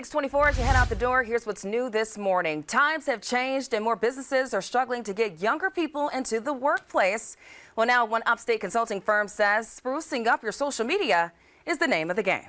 6:24 as you head out the door. Here's what's new this morning. Times have changed and more businesses are struggling to get younger people into the workplace. Well, now one upstate consulting firm says sprucing up your social media is the name of the game.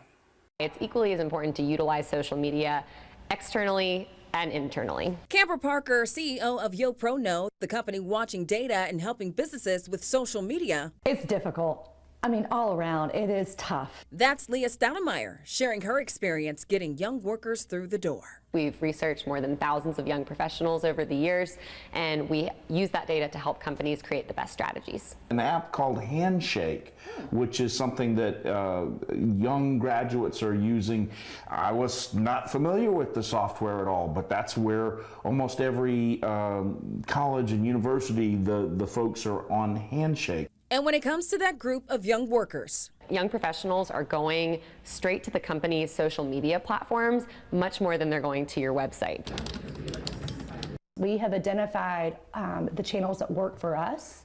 It's equally as important to utilize social media externally and internally. Camper Parker, CEO of YoPro, the company watching data and helping businesses with social media. It's difficult. I mean, all around, it is tough. That's Leah Stoudemire sharing her experience getting young workers through the door. We've researched more than thousands of young professionals over the years, and we use that data to help companies create the best strategies. An app called Handshake, which is something that young graduates are using. I was not familiar with the software at all, but that's where almost every college and university, the folks are on Handshake. And when it comes to that group of young workers, young professionals are going straight to the company's social media platforms much more than they're going to your website. We have identified the channels that work for us,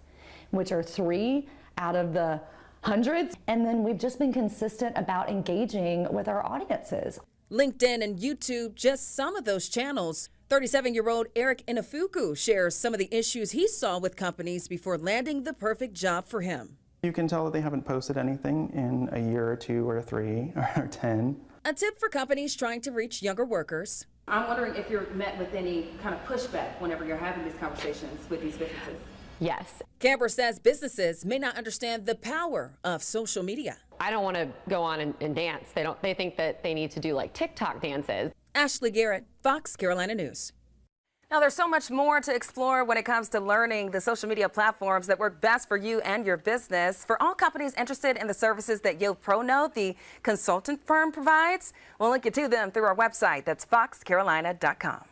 which are 3 out of the hundreds. And then we've just been consistent about engaging with our audiences. LinkedIn and YouTube, just some of those channels. 37-year-old Eric Inafuku shares some of the issues he saw with companies before landing the perfect job for him. You can tell that they haven't posted anything in a year or 2 or 3 or 10. A tip for companies trying to reach younger workers. I'm wondering if you're met with any kind of pushback whenever you're having these conversations with these businesses. Yes. Camper says businesses may not understand the power of social media. I don't want to go on and dance. They think that they need to do like TikTok dances. Ashley Garrett, Fox Carolina News. Now, there's so much more to explore when it comes to learning the social media platforms that work best for you and your business. For all companies interested in the services that YoPro, the consultant firm, provides, we'll link you to them through our website. That's foxcarolina.com.